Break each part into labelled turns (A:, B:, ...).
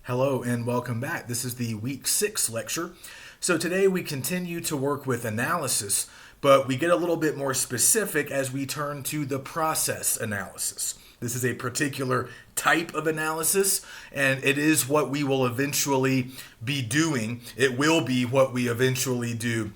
A: Hello and welcome back. This is the week 6 lecture. So today we continue to work with analysis, but we get a little bit more specific as we turn to the process analysis. This is a particular type of analysis, and it is what we will eventually be doing. It will be what we eventually do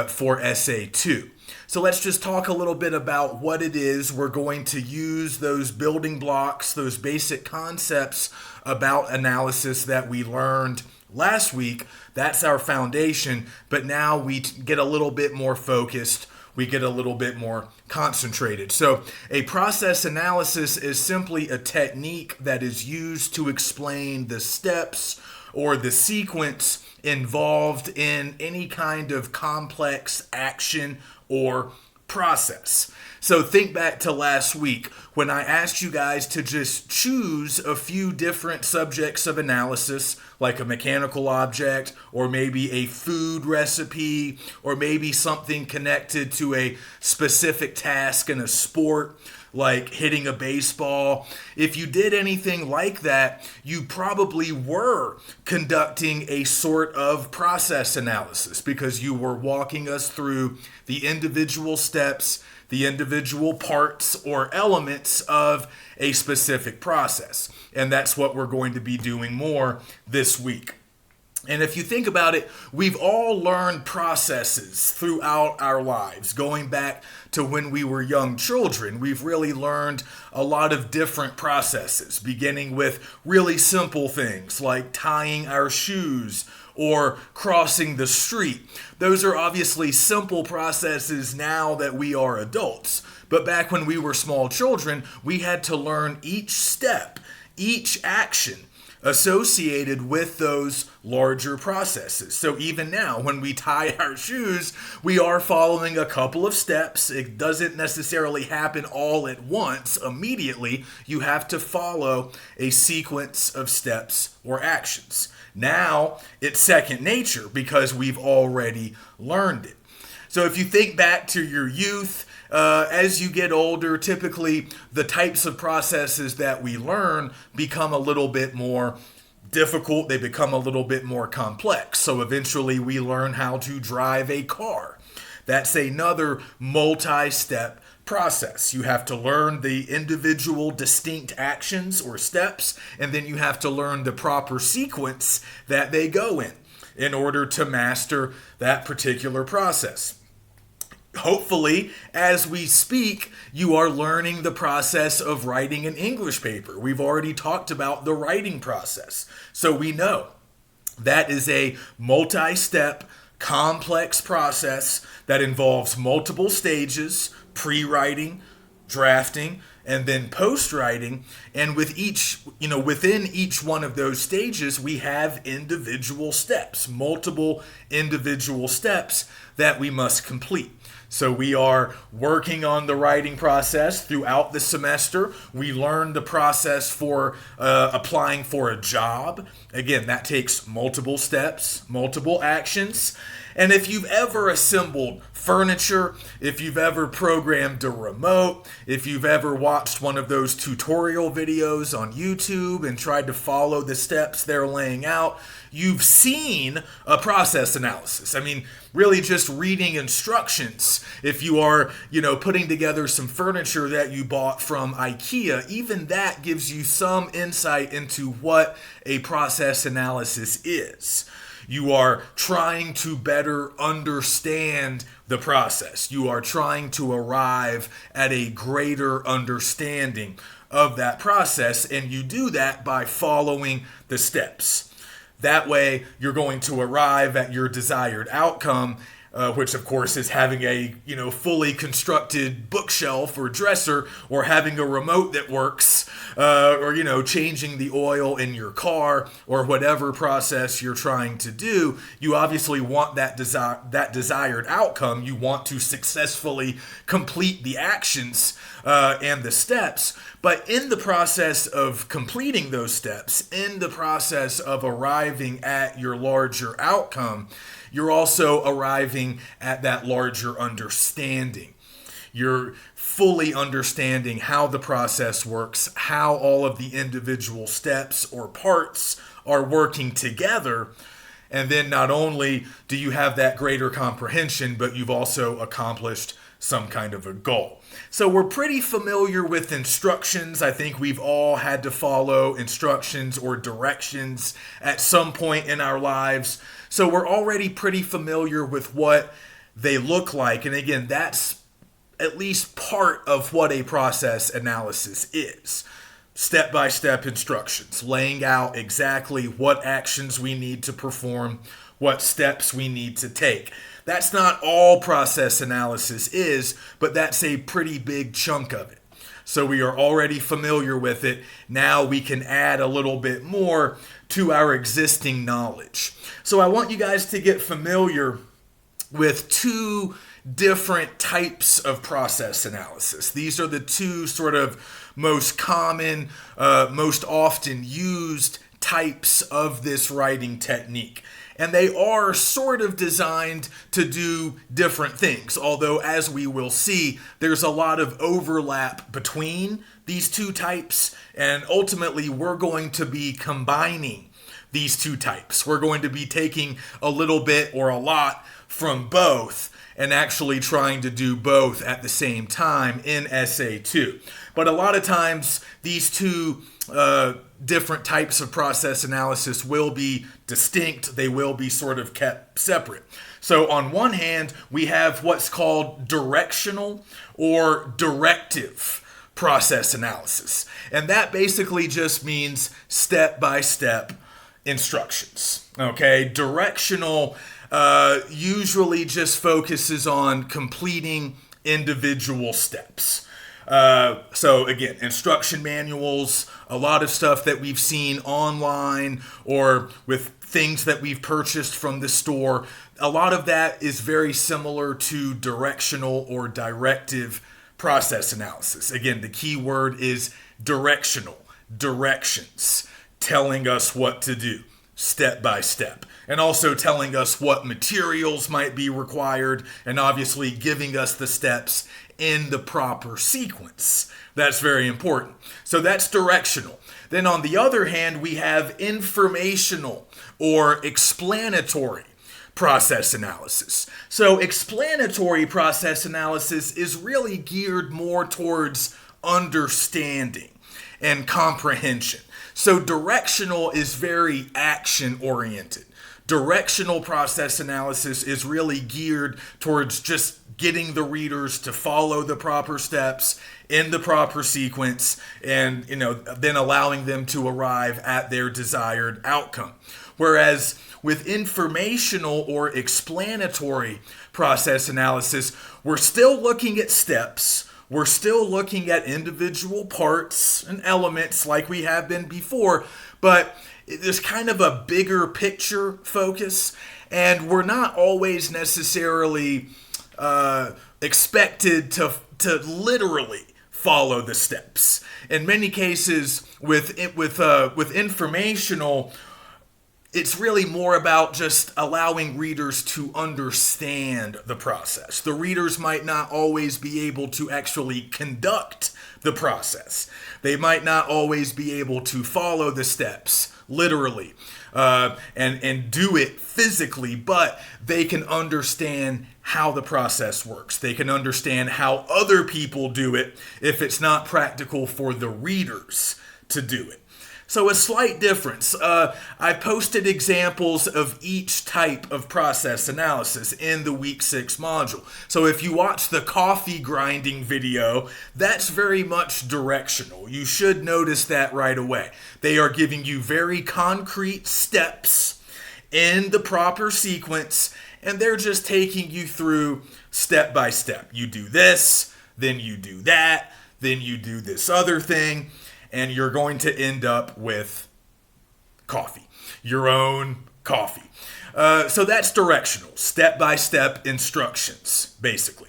A: for Essay 2. So let's just talk a little bit about what it is. We're going to use those building blocks, those basic concepts about analysis that we learned last week. That's our foundation, but now we get a little bit more focused. We get a little bit more concentrated. So a process analysis is simply a technique that is used to explain the steps or the sequence involved in any kind of complex action or process. So think back to last week when I asked you guys to just choose a few different subjects of analysis, like a mechanical object, or maybe a food recipe, or maybe something connected to a specific task in a sport, like hitting a baseball. If you did anything like that, you probably were conducting a sort of process analysis because you were walking us through the individual steps, the individual parts or elements of a specific process. And that's what we're going to be doing more this week. And if you think about it, we've all learned processes throughout our lives. Going back to when we were young children, we've really learned a lot of different processes, beginning with really simple things like tying our shoes or crossing the street. Those are obviously simple processes now that we are adults. But back when we were small children, we had to learn each step, each action associated with those larger processes. So even now, when we tie our shoes, we are following a couple of steps. It doesn't necessarily happen all at once immediately. You have to follow a sequence of steps or actions. Now it's second nature because we've already learned it. So if you think back to your youth, as you get older, typically the types of processes that we learn become a little bit more difficult. They become a little bit more complex. So eventually we learn how to drive a car. That's another multi-step process. You have to learn the individual distinct actions or steps, and then you have to learn the proper sequence that they go in order to master that particular process. Hopefully, as we speak, you are learning the process of writing an English paper. We've already talked about the writing process. So we know that is a multi-step, complex process that involves multiple stages: pre-writing, drafting, and then post-writing. And with within each one of those stages, we have individual steps, multiple individual steps that we must complete. So we are working on the writing process throughout the semester. We learn the process for applying for a job. Again, that takes multiple steps, multiple actions. And if you've ever assembled furniture, if you've ever programmed a remote, if you've ever watched one of those tutorial videos on YouTube and tried to follow the steps they're laying out, you've seen a process analysis. I mean, really just reading instructions. If you are, putting together some furniture that you bought from IKEA, even that gives you some insight into what a process analysis is. You are trying to better understand the process. You are trying to arrive at a greater understanding of that process, and you do that by following the steps. That way, you're going to arrive at your desired outcome, which of course is having a fully constructed bookshelf or dresser, or having a remote that works, or changing the oil in your car, or whatever process you're trying to do. You obviously want that desired outcome. You want to successfully complete the actions and the steps. But in the process of completing those steps, in the process of arriving at your larger outcome, you're also arriving at that larger understanding. You're fully understanding how the process works, how all of the individual steps or parts are working together. And then not only do you have that greater comprehension, but you've also accomplished some kind of a goal. So we're pretty familiar with instructions. I think we've all had to follow instructions or directions at some point in our lives. So we're already pretty familiar with what they look like. And again, that's at least part of what a process analysis is. Step-by-step instructions, laying out exactly what actions we need to perform, what steps we need to take. That's not all process analysis is, but that's a pretty big chunk of it. So we are already familiar with it. Now we can add a little bit more to our existing knowledge. So I want you guys to get familiar with two different types of process analysis. These are the two sort of most common, most often used types of this writing technique. And they are sort of designed to do different things, although as we will see, there's a lot of overlap between these two types, and ultimately we're going to be combining these two types. We're going to be taking a little bit or a lot from both and actually trying to do both at the same time in Essay 2. But a lot of times these two different types of process analysis will be distinct. They will be sort of kept separate. So on one hand, we have what's called directional or directive process analysis. And that basically just means step-by-step instructions. Okay, directional usually just focuses on completing individual steps. So again, instruction manuals, a lot of stuff that we've seen online or with things that we've purchased from the store, a lot of that is very similar to directional or directive process analysis. Again, the key word is directional, directions, telling us what to do step by step, and also telling us what materials might be required, and obviously giving us the steps in the proper sequence. That's very important. So that's directional. Then on the other hand, we have informational or explanatory process analysis. So explanatory process analysis is really geared more towards understanding and comprehension. So directional is very action-oriented. Directional process analysis is really geared towards just getting the readers to follow the proper steps in the proper sequence and, then allowing them to arrive at their desired outcome. Whereas with informational or explanatory process analysis, we're still looking at steps. We're still looking at individual parts and elements like we have been before, but there's kind of a bigger picture focus, and we're not always necessarily expected to literally follow the steps. In many cases, with informational, it's really more about just allowing readers to understand the process. The readers might not always be able to actually conduct the process. They might not always be able to follow the steps literally and do it physically, but they can understand how the process works. They can understand how other people do it if it's not practical for the readers to do it. So a slight difference. I posted examples of each type of process analysis in the week 6 module. So if you watch the coffee grinding video, that's very much directional. You should notice that right away. They are giving you very concrete steps in the proper sequence, and they're just taking you through step by step. You do this, then you do that, then you do this other thing, and you're going to end up with coffee, your own coffee. So that's directional, step-by-step instructions, basically.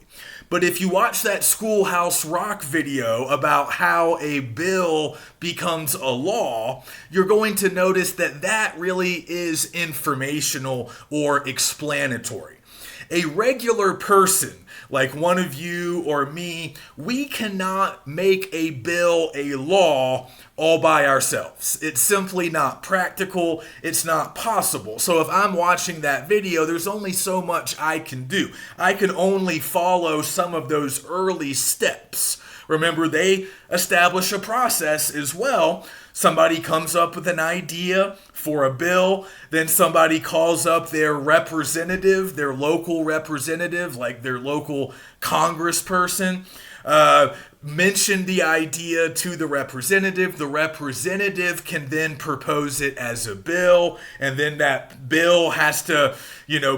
A: But if you watch that Schoolhouse Rock video about how a bill becomes a law, you're going to notice that that really is informational or explanatory. A regular person, like one of you or me, we cannot make a bill a law all by ourselves. It's simply not practical. It's not possible. So if I'm watching that video, there's only so much I can do. I can only follow some of those early steps. Remember, they establish a process as well. Somebody comes up with an idea for a bill, then somebody calls up their representative, their local representative, like their local congressperson, mention the idea to the representative. The representative can then propose it as a bill, and then that bill has to,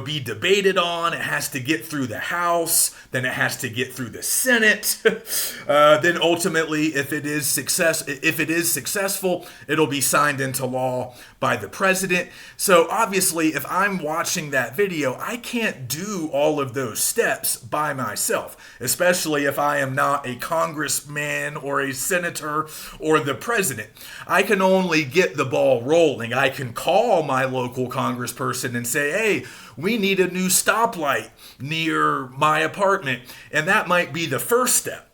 A: be debated on. It has to get through the House, then it has to get through the Senate. Then ultimately, if it is successful, it'll be signed into law by the president. So obviously, if I'm watching that video, I can't do all of those steps by myself, especially if I am not a congressman or a senator or the president. I can only get the ball rolling. I can call my local congressperson and say, hey, we need a new stoplight near my apartment. And that might be the first step.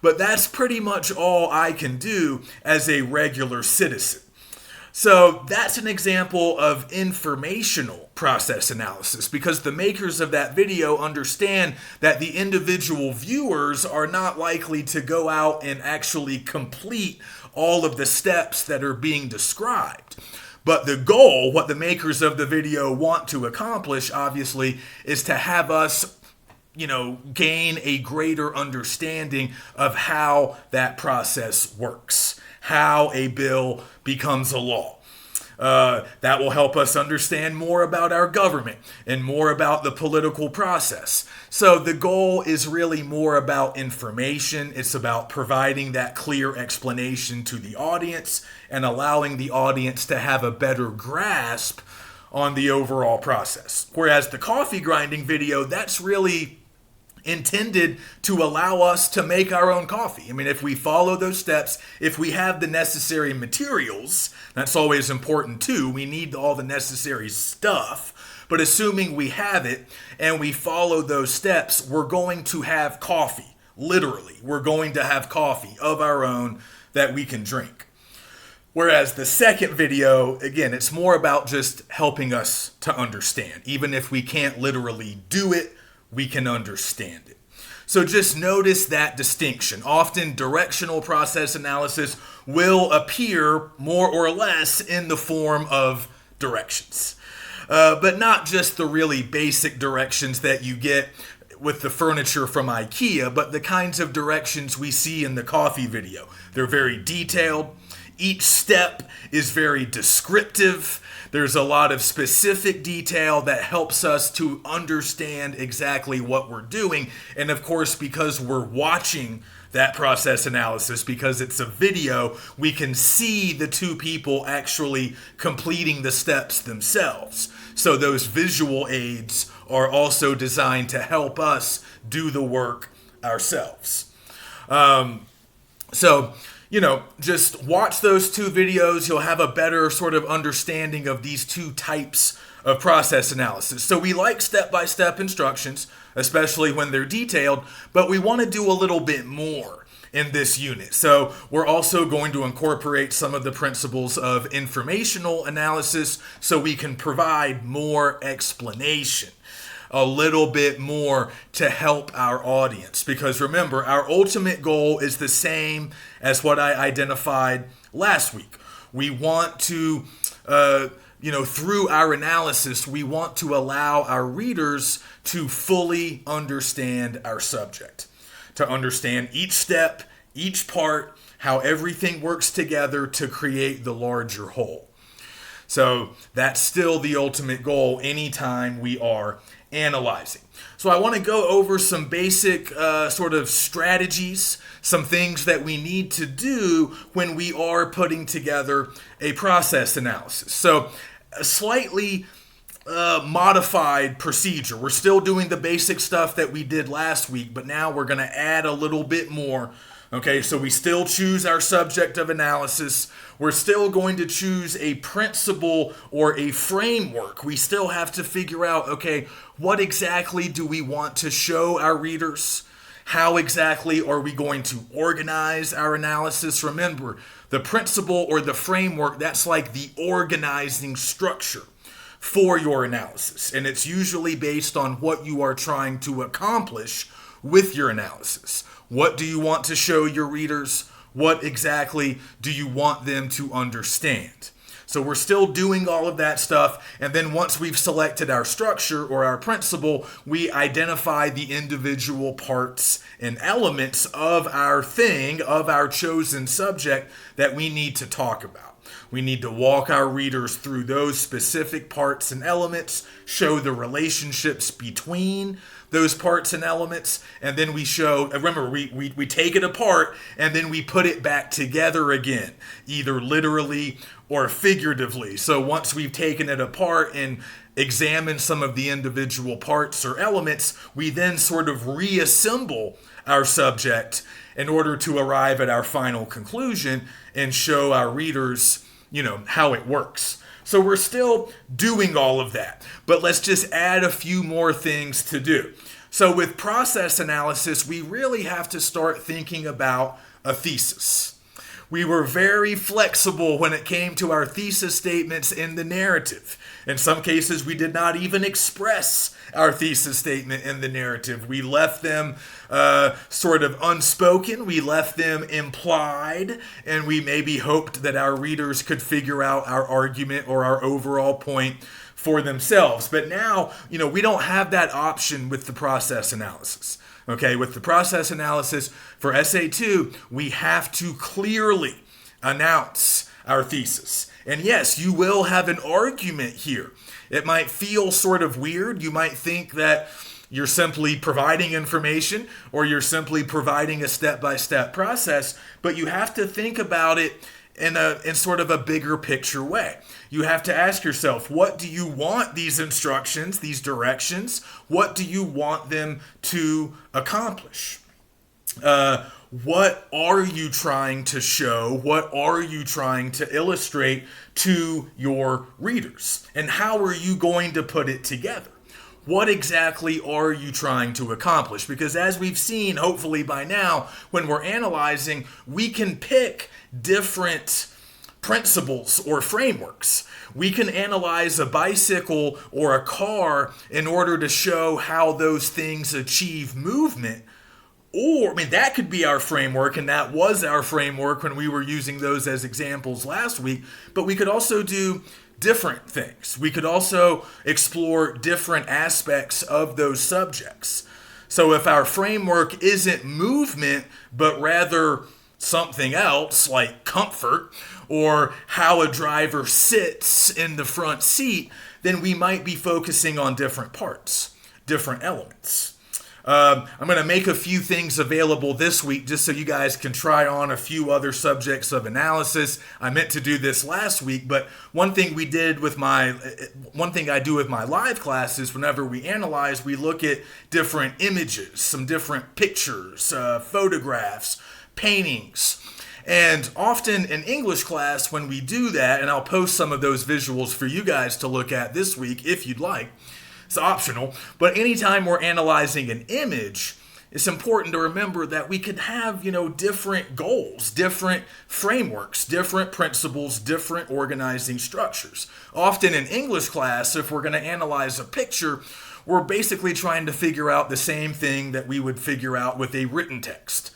A: But that's pretty much all I can do as a regular citizen. So that's an example of informational process analysis, because the makers of that video understand that the individual viewers are not likely to go out and actually complete all of the steps that are being described. But the goal, what the makers of the video want to accomplish, obviously, is to have us gain a greater understanding of how that process works, how a bill becomes a law. That will help us understand more about our government and more about the political process. So the goal is really more about information. It's about providing that clear explanation to the audience and allowing the audience to have a better grasp on the overall process. Whereas the coffee grinding video, that's really intended to allow us to make our own coffee. I mean, if we follow those steps, if we have the necessary materials, that's always important too. We need all the necessary stuff. But assuming we have it and we follow those steps, we're going to have coffee. Literally, we're going to have coffee of our own that we can drink. Whereas the second video, again, it's more about just helping us to understand. Even if we can't literally do it, we can understand it. So just notice that distinction. Often directional process analysis will appear more or less in the form of directions. But not just the really basic directions that you get with the furniture from IKEA, but the kinds of directions we see in the coffee video. They're very detailed. Each step is very descriptive. There's a lot of specific detail that helps us to understand exactly what we're doing. And of course, because we're watching that process analysis, because it's a video, we can see the two people actually completing the steps themselves. So those visual aids are also designed to help us do the work ourselves. Just watch those two videos. You'll have a better sort of understanding of these two types of process analysis. So we like step-by-step instructions, especially when they're detailed, but we want to do a little bit more in this unit. So we're also going to incorporate some of the principles of informational analysis so we can provide more explanation, a little bit more to help our audience. Because remember, our ultimate goal is the same as what I identified last week. We want to, through our analysis, we want to allow our readers to fully understand our subject, to understand each step, each part, how everything works together to create the larger whole. So that's still the ultimate goal anytime we are analyzing. So I want to go over some basic sort of strategies, some things that we need to do when we are putting together a process analysis. So a slightly modified procedure. We're still doing the basic stuff that we did last week, but now we're going to add a little bit more Okay, so we still choose our subject of analysis. We're still going to choose a principle or a framework. We still have to figure out, okay, what exactly do we want to show our readers? How exactly are we going to organize our analysis? Remember, the principle or the framework, that's like the organizing structure for your analysis. And it's usually based on what you are trying to accomplish with your analysis. What do you want to show your readers? What exactly do you want them to understand? So we're still doing all of that stuff. And then once we've selected our structure or our principle, we identify the individual parts and elements of our thing, of our chosen subject that we need to talk about. We need to walk our readers through those specific parts and elements, show the relationships between those parts and elements, and then we show, remember, we take it apart and then we put it back together again, either literally or figuratively. So once we've taken it apart and examined some of the individual parts or elements, we then sort of reassemble our subject in order to arrive at our final conclusion and show our readers, how it works. So we're still doing all of that, but let's just add a few more things to do. So with process analysis, we really have to start thinking about a thesis. We were very flexible when it came to our thesis statements in the narrative. In some cases, we did not even express our thesis statement in the narrative. We left them sort of unspoken. We left them implied, and we maybe hoped that our readers could figure out our argument or our overall point for themselves. But now, we don't have that option with the process analysis. Okay, with the process analysis for Essay 2, we have to clearly announce our thesis. And yes, you will have an argument here. It might feel sort of weird. You might think that you're simply providing information or you're simply providing a step-by-step process, but you have to think about it in sort of a bigger picture way. You have to ask yourself, what do you want these instructions, these directions, what do you want them to accomplish? What are you trying to show? What are you trying to illustrate to your readers? And how are you going to put it together? What exactly are you trying to accomplish? Because as we've seen, hopefully by now, when we're analyzing, we can pick different principles or frameworks. We can analyze a bicycle or a car in order to show how those things achieve movement. Or, that could be our framework, and that was our framework when we were using those as examples last week. But we could also do different things. We could also explore different aspects of those subjects. So if our framework isn't movement, but rather something else like comfort or how a driver sits in the front seat, then we might be focusing on different parts, different elements. I'm going to make a few things available this week just so you guys can try on a few other subjects of analysis. I meant to do this last week, but one thing I do with my live classes, whenever we analyze, we look at different images, some different pictures, photographs, paintings. And often in English class, when we do that, and I'll post some of those visuals for you guys to look at this week if you'd like, it's optional, but anytime we're analyzing an image, it's important to remember that we can have, different goals, different frameworks, different principles, different organizing structures. Often in English class, if we're going to analyze a picture, we're basically trying to figure out the same thing that we would figure out with a written text.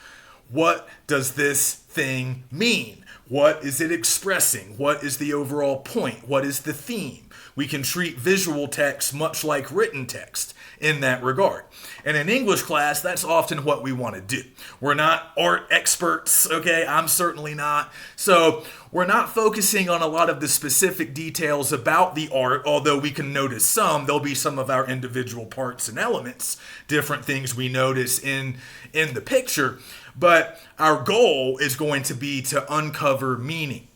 A: What does this thing mean? What is it expressing? What is the overall point? What is the theme? We can treat visual text much like written text in that regard. And in English class, that's often what we want to do. We're not art experts, okay? I'm certainly not. So we're not focusing on a lot of the specific details about the art, although we can notice some. There'll be some of our individual parts and elements, different things we notice in the picture. But our goal is going to be to uncover meaning,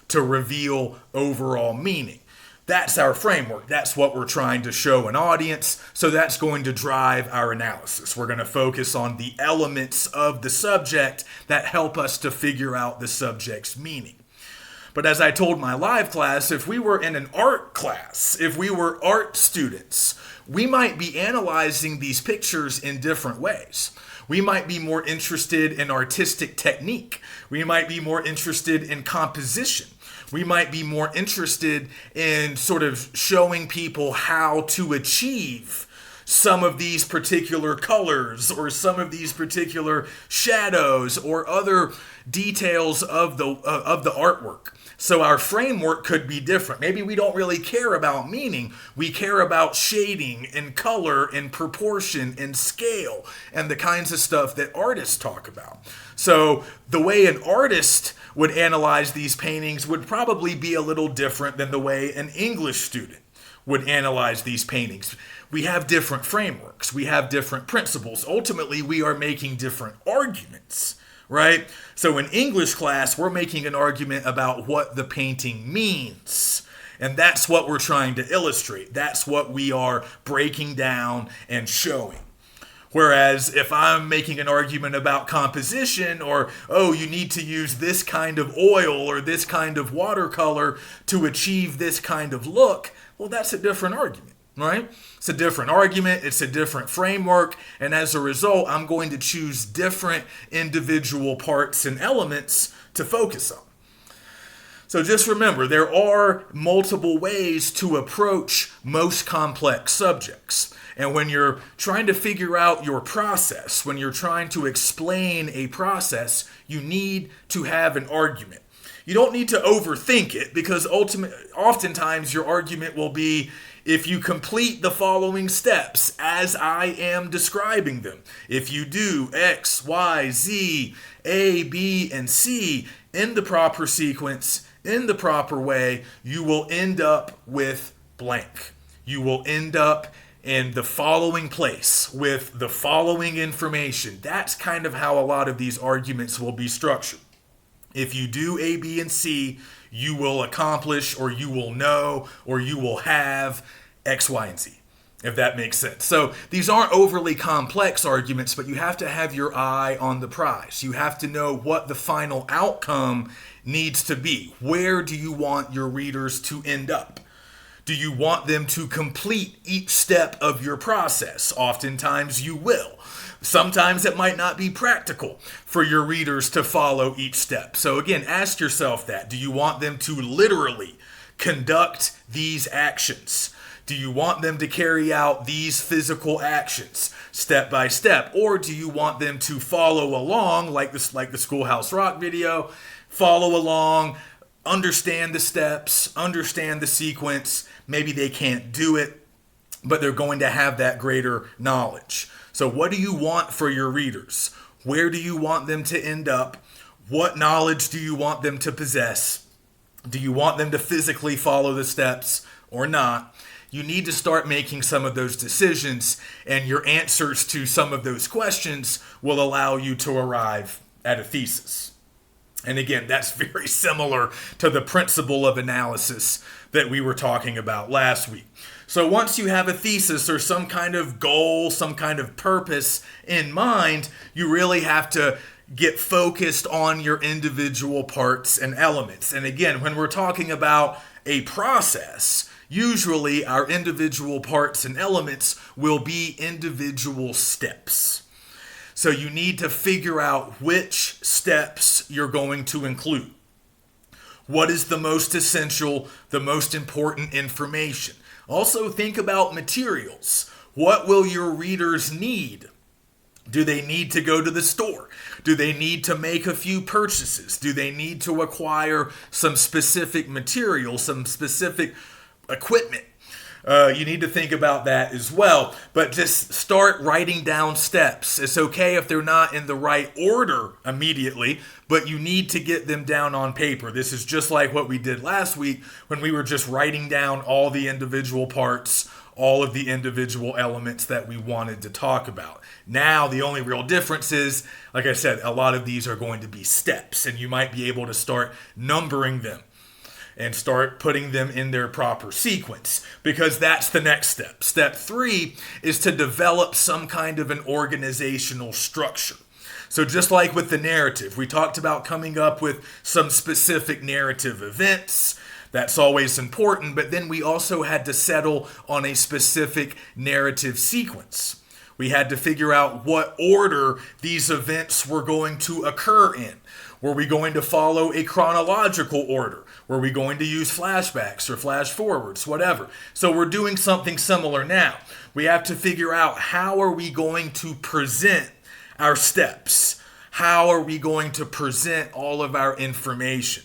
A: to reveal overall meaning. That's our framework. That's what we're trying to show an audience. So that's going to drive our analysis. We're going to focus on the elements of the subject that help us to figure out the subject's meaning. But as I told my live class, if we were in an art class, if we were art students, we might be analyzing these pictures in different ways. We might be more interested in artistic technique. We might be more interested in composition. We might be more interested in sort of showing people how to achieve some of these particular colors or some of these particular shadows or other details of the artwork. So our framework could be different. Maybe we don't really care about meaning. We care about shading and color and proportion and scale and the kinds of stuff that artists talk about. So the way an artist would analyze these paintings would probably be a little different than the way an English student would analyze these paintings. We have different frameworks. We have different principles. Ultimately, we are making different arguments. Right? So in English class, we're making an argument about what the painting means. And that's what we're trying to illustrate. That's what we are breaking down and showing. Whereas if I'm making an argument about composition or, oh, you need to use this kind of oil or this kind of watercolor to achieve this kind of look, well, that's a different argument. Right? It's a different argument, it's a different framework, and as a result, I'm going to choose different individual parts and elements to focus on. So just remember, there are multiple ways to approach most complex subjects. And when you're trying to figure out your process, when you're trying to explain a process, you need to have an argument. You don't need to overthink it because oftentimes your argument will be, if you complete the following steps as I am describing them, if you do X, Y, Z, A, B, and C in the proper sequence, in the proper way, you will end up with blank. You will end up in the following place with the following information. That's kind of how a lot of these arguments will be structured. If you do A, B, and C, you will accomplish or you will know or you will have X, Y, and Z, if that makes sense. So these aren't overly complex arguments, but you have to have your eye on the prize. You have to know what the final outcome needs to be. Where do you want your readers to end up? Do you want them to complete each step of your process? Oftentimes you will. Sometimes it might not be practical for your readers to follow each step. So again, ask yourself that. Do you want them to literally conduct these actions? Do you want them to carry out these physical actions step by step? Or do you want them to follow along like the Schoolhouse Rock video, follow along, understand the steps, understand the sequence? Maybe they can't do it, but they're going to have that greater knowledge. So what do you want for your readers? Where do you want them to end up? What knowledge do you want them to possess? Do you want them to physically follow the steps or not? You need to start making some of those decisions, and your answers to some of those questions will allow you to arrive at a thesis. And again, that's very similar to the principle of analysis that we were talking about last week. So once you have a thesis or some kind of goal, some kind of purpose in mind, you really have to get focused on your individual parts and elements. And again, when we're talking about a process, usually our individual parts and elements will be individual steps. So you need to figure out which steps you're going to include. What is the most essential, the most important information? Also think about materials. What will your readers need? Do they need to go to the store? Do they need to make a few purchases? Do they need to acquire some specific material, some specific equipment? You need to think about that as well. But just start writing down steps. It's okay if they're not in the right order immediately, but you need to get them down on paper. This is just like what we did last week when we were just writing down all the individual parts, all of the individual elements that we wanted to talk about. Now, the only real difference is, like I said, a lot of these are going to be steps, and you might be able to start numbering them. and start putting them in their proper sequence, because that's the next step. Step 3 is to develop some kind of an organizational structure. So just like with the narrative, we talked about coming up with some specific narrative events. That's always important, but then we also had to settle on a specific narrative sequence. We had to figure out what order these events were going to occur in. Were we going to follow a chronological order? Were we going to use flashbacks or flash forwards, whatever? So we're doing something similar now. We have to figure out, how are we going to present our steps? How are we going to present all of our information?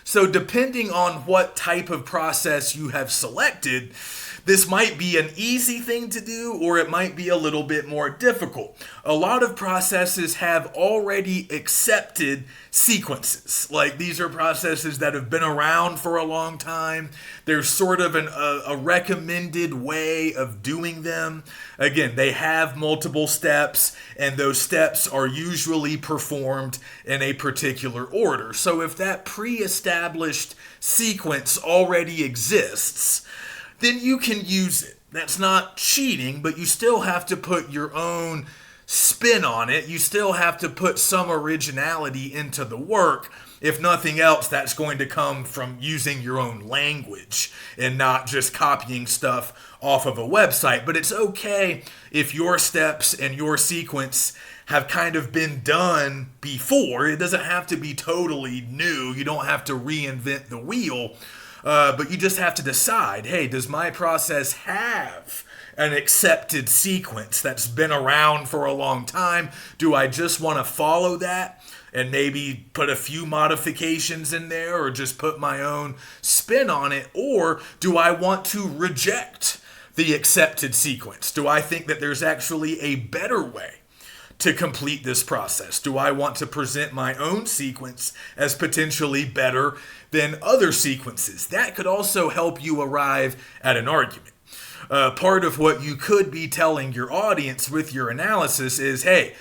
A: So depending on what type of process you have selected, this might be an easy thing to do, or it might be a little bit more difficult. A lot of processes have already accepted sequences. Like, these are processes that have been around for a long time. There's sort of a recommended way of doing them. Again, they have multiple steps, and those steps are usually performed in a particular order. So if that pre-established sequence already exists, then you can use it. That's not cheating, but you still have to put your own spin on it. You still have to put some originality into the work. If nothing else, that's going to come from using your own language and not just copying stuff off of a website. But it's okay if your steps and your sequence have kind of been done before. It doesn't have to be totally new. You don't have to reinvent the wheel. But you just have to decide, hey, does my process have an accepted sequence that's been around for a long time? Do I just want to follow that and maybe put a few modifications in there, or just put my own spin on it? Or do I want to reject the accepted sequence? Do I think that there's actually a better way to complete this process? Do I want to present my own sequence as potentially better than other sequences? That could also help you arrive at an argument. Part of what you could be telling your audience with your analysis is, hey,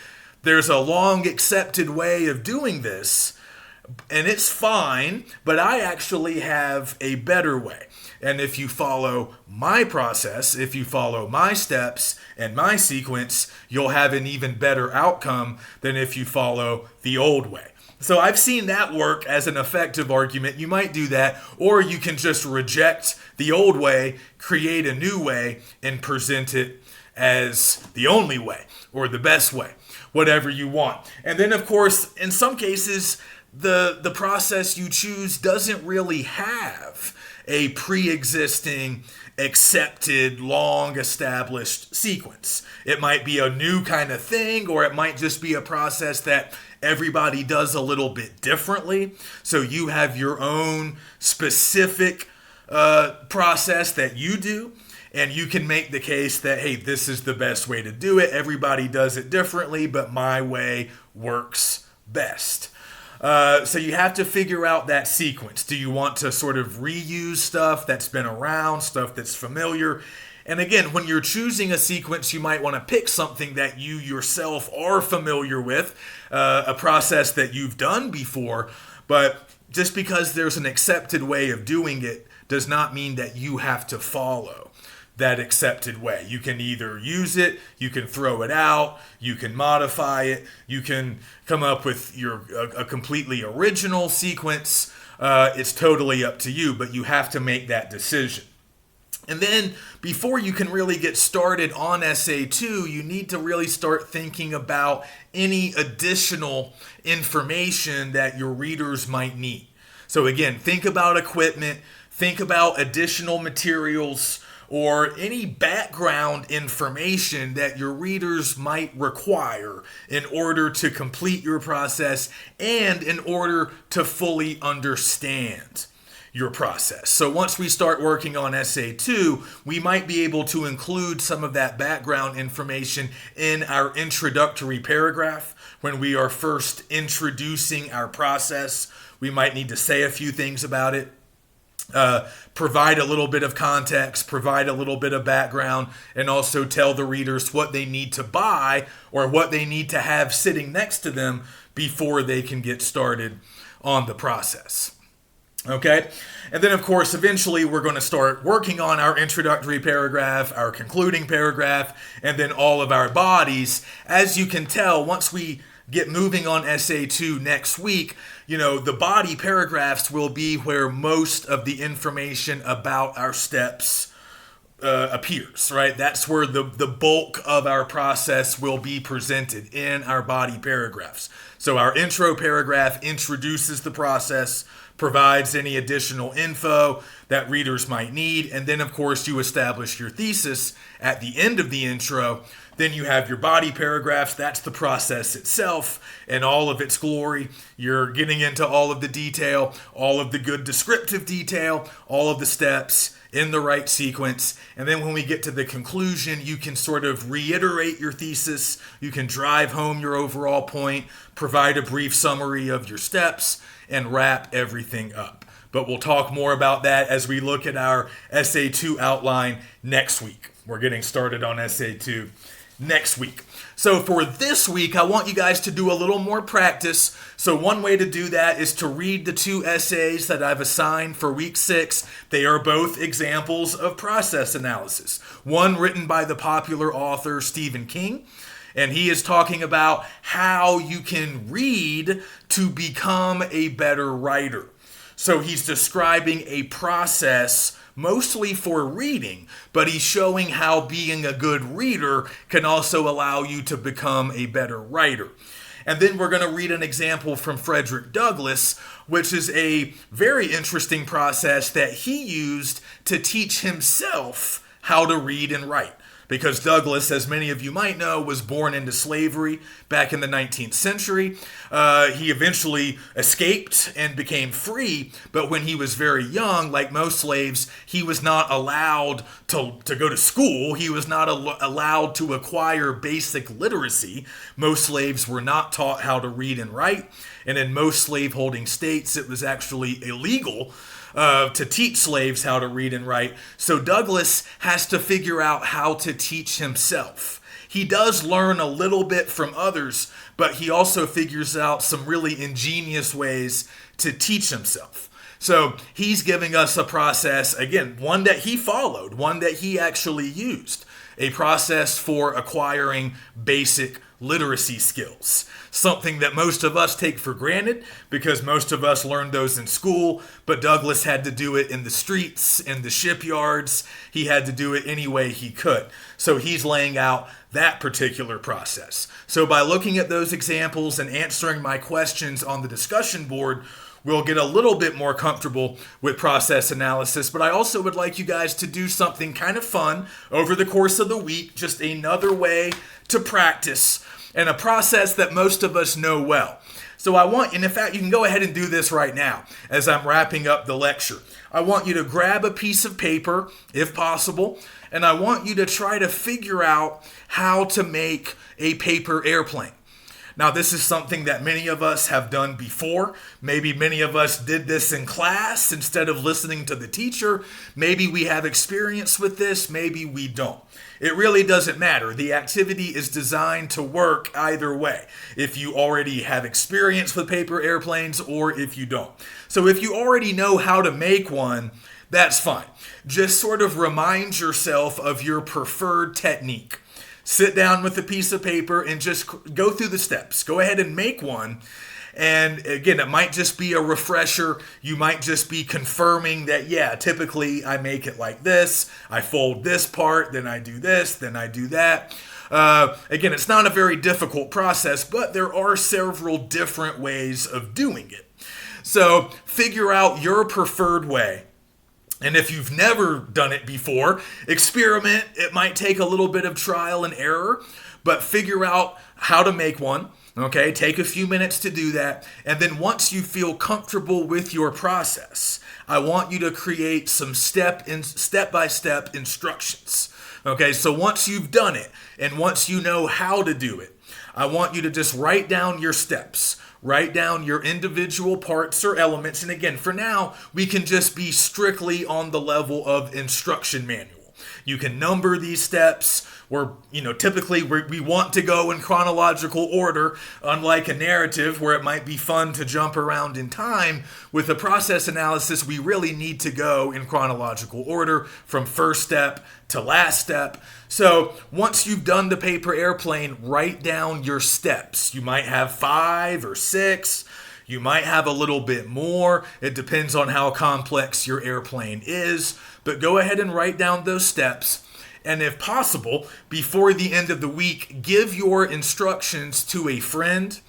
A: there's a long accepted way of doing this, and it's fine, but I actually have a better way. And if you follow my process, if you follow my steps and my sequence, you'll have an even better outcome than if you follow the old way. So I've seen that work as an effective argument. You might do that, or you can just reject the old way, create a new way, and present it as the only way or the best way, whatever you want. And then, of course, in some cases, the process you choose doesn't really have a pre-existing, accepted, long-established sequence. It might be a new kind of thing, or it might just be a process that everybody does a little bit differently. So you have your own specific process that you do, and you can make the case that, hey, this is the best way to do it. Everybody does it differently, but my way works best. So you have to figure out that sequence. Do you want to sort of reuse stuff that's been around, stuff that's familiar? And again, when you're choosing a sequence, you might want to pick something that you yourself are familiar with, a process that you've done before. But just because there's an accepted way of doing it does not mean that you have to follow that accepted way. You can either use it, you can throw it out, you can modify it, you can come up with a completely original sequence. It's totally up to you, but you have to make that decision. And then before you can really get started on Essay 2, you need to really start thinking about any additional information that your readers might need. So again, think about equipment, think about additional materials, or any background information that your readers might require in order to complete your process and in order to fully understand your process. So once we start working on Essay 2, we might be able to include some of that background information in our introductory paragraph. When we are first introducing our process, we might need to say a few things about it. Provide a little bit of context, provide a little bit of background, and also tell the readers what they need to buy or what they need to have sitting next to them before they can get started on the process. Okay, and then of course eventually we're going to start working on our introductory paragraph, our concluding paragraph, and then all of our bodies. As you can tell, once we get moving on essay 2 next week, the body paragraphs will be where most of the information about our steps appears, right? That's where the bulk of our process will be presented, in our body paragraphs. So our intro paragraph introduces the process, provides any additional info that readers might need, and then of course you establish your thesis at the end of the intro. Then you have your body paragraphs. That's the process itself and all of its glory. You're getting into all of the detail, all of the good descriptive detail, all of the steps in the right sequence. And then when we get to the conclusion, you can sort of reiterate your thesis. You can drive home your overall point, provide a brief summary of your steps, and wrap everything up. But we'll talk more about that as we look at our Essay 2 outline next week. We're getting started on Essay 2 next week. So for this week, I want you guys to do a little more practice. So one way to do that is to read the 2 essays that I've assigned for week 6. They are both examples of process analysis. One written by the popular author Stephen King, and he is talking about how you can read to become a better writer. So he's describing a process mostly for reading, but he's showing how being a good reader can also allow you to become a better writer. And then we're going to read an example from Frederick Douglass, which is a very interesting process that he used to teach himself how to read and write. Because Douglass, as many of you might know, was born into slavery back in the 19th century. He eventually escaped and became free, but when he was very young, like most slaves, he was not allowed to go to school. He was not allowed to acquire basic literacy. Most slaves were not taught how to read and write, and in most slave-holding states, it was actually illegal to teach slaves how to read and write. So Douglass has to figure out how to teach himself. He does learn a little bit from others, but he also figures out some really ingenious ways to teach himself. So he's giving us a process, again, one that he followed, one that he actually used, a process for acquiring basic literacy skills. Something that most of us take for granted because most of us learned those in school, but Douglass had to do it in the streets, in the shipyards. He had to do it any way he could. So he's laying out that particular process. So by looking at those examples and answering my questions on the discussion board, we'll get a little bit more comfortable with process analysis, but I also would like you guys to do something kind of fun over the course of the week, just another way to practice, and a process that most of us know well. So and in fact, you can go ahead and do this right now as I'm wrapping up the lecture. I want you to grab a piece of paper, if possible, and I want you to try to figure out how to make a paper airplane. Now, this is something that many of us have done before. Maybe many of us did this in class instead of listening to the teacher. Maybe we have experience with this. Maybe we don't. It really doesn't matter. The activity is designed to work either way, if you already have experience with paper airplanes or if you don't. So if you already know how to make one, that's fine. Just sort of remind yourself of your preferred technique. Sit down with a piece of paper and just go through the steps. Go ahead and make one. And again, it might just be a refresher. You might just be confirming that, yeah, typically I make it like this. I fold this part, then I do this, then I do that. Again, it's not a very difficult process, but there are several different ways of doing it. So figure out your preferred way. And if you've never done it before, experiment. It might take a little bit of trial and error, but figure out how to make one. Okay, take a few minutes to do that. And then once you feel comfortable with your process, I want you to create some step-by-step instructions. Okay, so once you've done it and once you know how to do it, I want you to just write down your steps. Write down your individual parts or elements. And again, for now, we can just be strictly on the level of instruction manual. You can number these steps, or typically we want to go in chronological order, unlike a narrative where it might be fun to jump around in time. With a process analysis, we really need to go in chronological order from first step to last step. So once you've done the paper airplane, write down your steps. You might have 5 or 6. You might have a little bit more. It depends on how complex your airplane is. But go ahead and write down those steps. And if possible, before the end of the week, give your instructions to a friend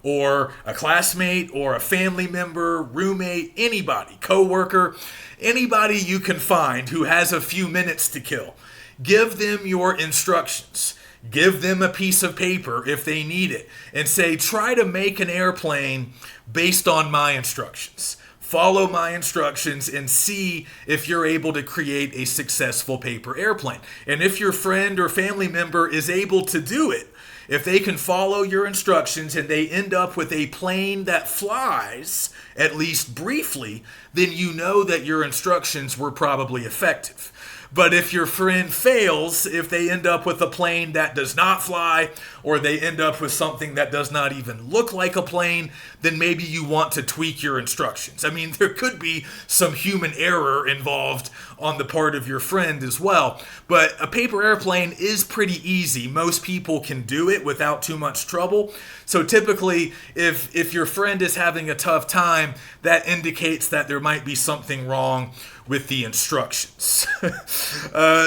A: or a classmate or a family member, roommate, anybody, coworker, anybody you can find who has a few minutes to kill. Give them your instructions. Give them a piece of paper if they need it and say, try to make an airplane based on my instructions. Follow my instructions and see if you're able to create a successful paper airplane. And if your friend or family member is able to do it, if they can follow your instructions and they end up with a plane that flies, at least briefly, then you know that your instructions were probably effective. But if your friend fails, if they end up with a plane that does not fly, or they end up with something that does not even look like a plane, then maybe you want to tweak your instructions. I mean, there could be some human error involved on the part of your friend as well. But a paper airplane is pretty easy. Most people can do it without too much trouble. So typically, if your friend is having a tough time, that indicates that there might be something wrong with the instructions.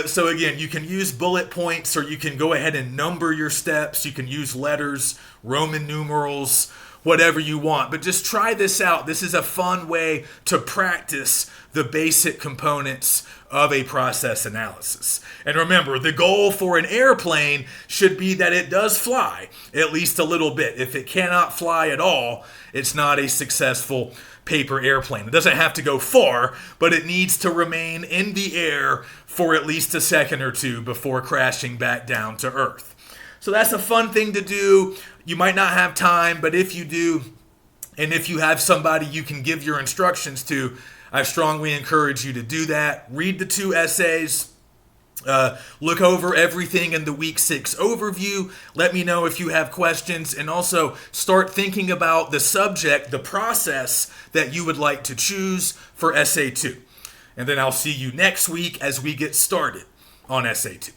A: So again, you can use bullet points, or you can go ahead and number your steps. You can use letters, Roman numerals, whatever you want. But just try this out. This is a fun way to practice the basic components of a process analysis. And remember, the goal for an airplane should be that it does fly at least a little bit. If it cannot fly at all, it's not a successful paper airplane. It doesn't have to go far, but it needs to remain in the air for at least a second or two before crashing back down to Earth. So that's a fun thing to do. You might not have time, but if you do, and if you have somebody you can give your instructions to, I strongly encourage you to do that. Read the 2 essays. Look over everything in the week 6 overview. Let me know if you have questions, and also start thinking about the subject, the process that you would like to choose for essay 2. And then I'll see you next week as we get started on essay 2.